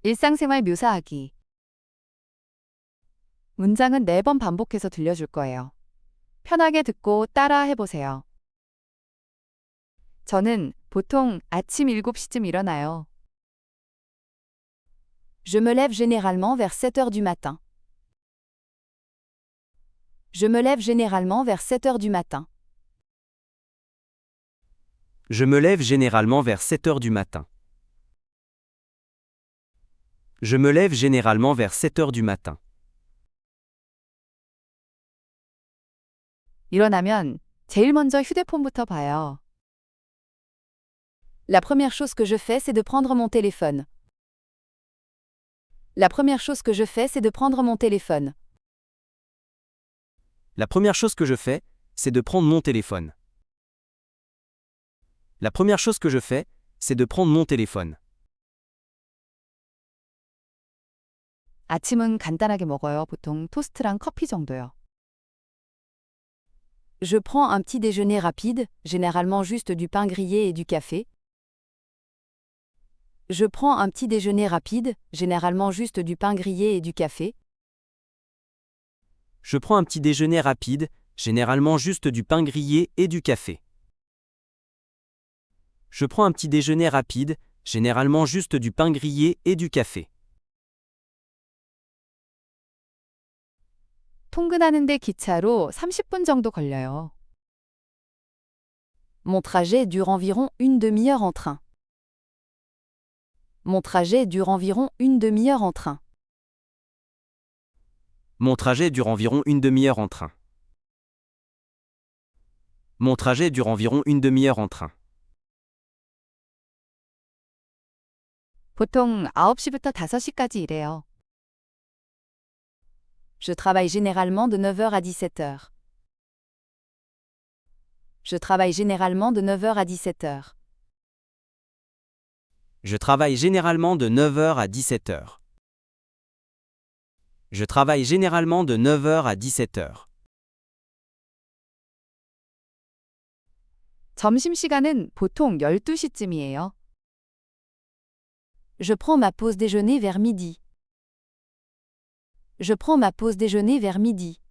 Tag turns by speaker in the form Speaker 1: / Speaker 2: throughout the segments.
Speaker 1: 일상생활 묘사하기. 문장은 4번 반복해서 들려줄 거예요. 편하게 듣고 따라 해보세요. 저는 보통 아침 7시쯤 일어나요.
Speaker 2: Je me lève généralement vers 7 heures du matin. Je me lève généralement vers 7 heures du matin.
Speaker 3: Je me lève généralement vers 7 heures du matin. Je me lève généralement vers 7 heures du matin.
Speaker 1: 일어나면 제일 먼저 휴대폰부터 봐요.
Speaker 2: La première chose que je fais, c'est de prendre mon téléphone. La première chose que je fais, c'est de prendre mon téléphone.
Speaker 3: La première chose que je fais, c'est de prendre mon téléphone. La première chose que je fais, c'est de prendre mon téléphone.
Speaker 1: 아침은 간단하게 먹어요. 보통 토스트랑 커피 정도요.
Speaker 2: Je prends un petit déjeuner rapide, généralement juste du pain grillé et du café. Je prends un petit déjeuner rapide, généralement juste du pain grillé et du café.
Speaker 3: Je prends un petit déjeuner rapide, généralement juste du pain grillé et du café. Je prends un petit déjeuner rapide, généralement juste du pain grillé et du café.
Speaker 1: 통근하는데 기차로 30분 정도 걸려요.
Speaker 2: Mon trajet dure environ une demi-heure en train. Mon trajet dure environ une demi-heure en train.
Speaker 3: Mon trajet dure environ une demi-heure en train. Mon trajet dure environ une demi-heure en train.
Speaker 1: 보통 9시부터 5시까지 일해요.
Speaker 2: Je travaille généralement de 9 heures à 17 heures. Je travaille généralement de 9 heures à 17 heures.
Speaker 3: Je travaille généralement de 9 heures à 17 heures. Je travaille généralement de 9 heures à 17 heures.
Speaker 1: 점심시간은 보통 12시쯤이에요.
Speaker 2: Je prends ma pause déjeuner vers midi. Je prends ma pause déjeuner vers midi.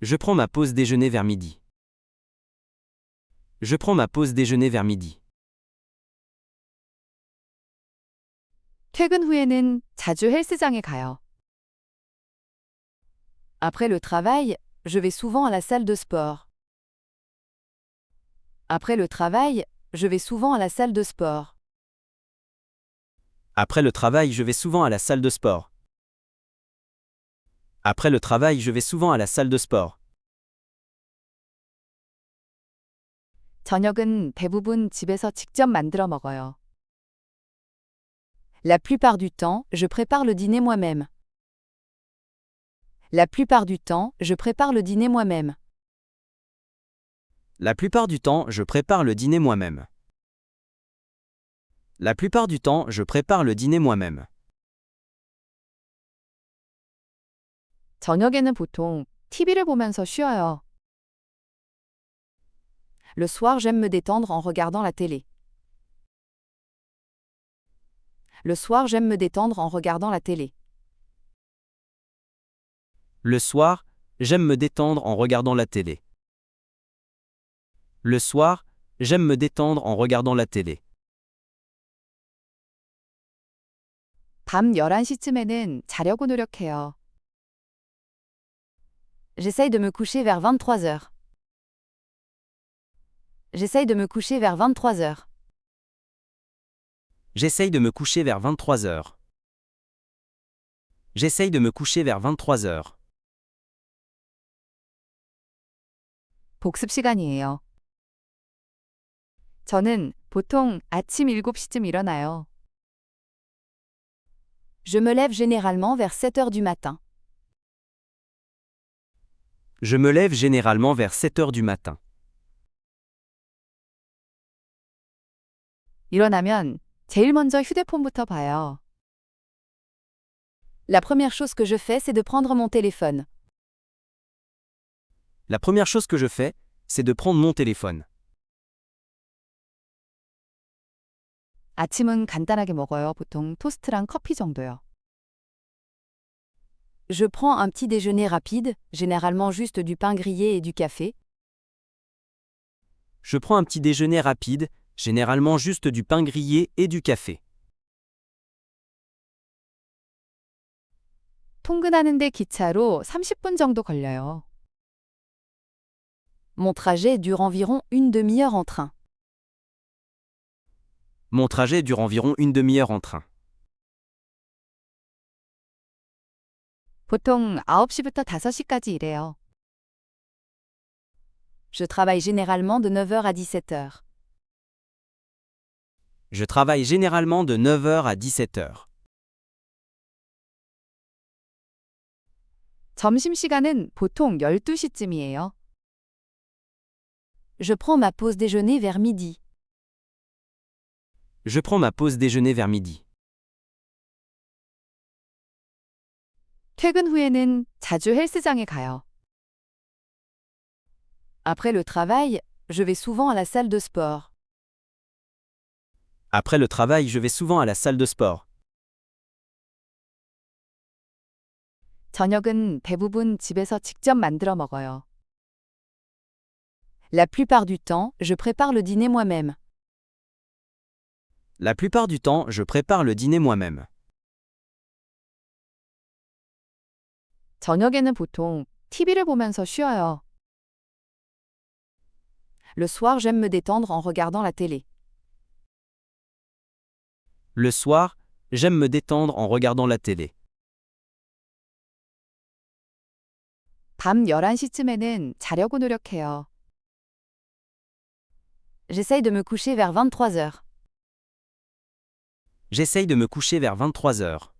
Speaker 3: Je prends ma pause déjeuner vers midi. Je prends ma pause déjeuner vers midi.
Speaker 1: 퇴근 후에는 자주 헬스장에 가요.
Speaker 2: Après le travail, je vais souvent à la salle de sport. Après le travail, je vais souvent à la salle de sport.
Speaker 3: Après le travail, je vais souvent à la salle de sport. Après le travail, je vais souvent à la salle de sport.
Speaker 1: 저녁은 대부분 집에서 직접 만들어 먹어요.
Speaker 2: La plupart du temps, je prépare le dîner moi-même. La plupart du temps, je prépare le dîner moi-même.
Speaker 3: La plupart du temps, je prépare le dîner moi-même. La plupart du temps, je prépare le dîner moi-même.
Speaker 1: 저녁에는 보통 TV를 보면서 쉬어요.
Speaker 2: Le soir, j'aime me détendre en regardant la télé. Le soir, j'aime me détendre en regardant la télé.
Speaker 3: Le soir, j'aime me détendre en regardant la télé. Le soir, j'aime me détendre en regardant la télé.
Speaker 1: 밤 11시쯤에는 자려고 노력해요.
Speaker 2: J'essaye de me coucher vers 23 heures. J'essaye de me coucher vers 23 heures.
Speaker 3: J'essaye de me coucher vers 23 heures. J'essaye de me coucher vers 23 heures.
Speaker 1: 복습 시간이에요. 저는 보통 아침 7시쯤 일어나요.
Speaker 2: Je me lève généralement vers 7 heures du matin.
Speaker 3: Je me lève généralement vers 7 heures du matin.
Speaker 1: 일어나면 제일 먼저 휴대폰부터 봐요.
Speaker 2: La première chose que je fais, c'est de prendre mon téléphone.
Speaker 3: La première chose que je fais, c'est de prendre mon téléphone.
Speaker 1: 아침은 간단하게 먹어요. 보통 토스트랑 커피 정도요.
Speaker 2: Je prends un petit déjeuner rapide, généralement juste du pain grillé et du café.
Speaker 3: Je prends un petit déjeuner rapide, généralement juste du pain grillé et du café.
Speaker 1: 통근하는데 기차로 30분 정도 걸려요.
Speaker 2: Mon trajet dure environ une demi-heure en train.
Speaker 3: Mon trajet dure environ une demi-heure en train.
Speaker 1: 보통 9시부터 5시까지 일해요.
Speaker 2: Je travaille généralement de 9h à 17h.
Speaker 3: Je travaille généralement de 9h à 17h.
Speaker 1: 점심시간은 보통 12시쯤이에요.
Speaker 2: Je prends ma pause déjeuner vers midi.
Speaker 3: Je prends ma pause déjeuner vers midi.
Speaker 1: 퇴근 후에는 자주 헬스장에 가요.
Speaker 2: Après le travail, je vais souvent à la salle de sport.
Speaker 3: Après le travail, je vais souvent à la salle de sport.
Speaker 1: 저녁은 대부분 집에서 직접 만들어 먹어요.
Speaker 2: La plupart du temps, je prépare le dîner moi-même.
Speaker 3: La plupart du temps, je prépare le dîner moi-même.
Speaker 1: 저녁에는 보통 TV를 보면서 쉬어요.
Speaker 2: Le soir, j'aime me détendre en regardant la télé.
Speaker 3: Le soir, j'aime me détendre en regardant la télé.
Speaker 1: 밤 11시쯤에는 자려고 노력해요.
Speaker 2: J'essaye de me coucher vers 23h.
Speaker 3: J'essaye de me coucher vers 23h.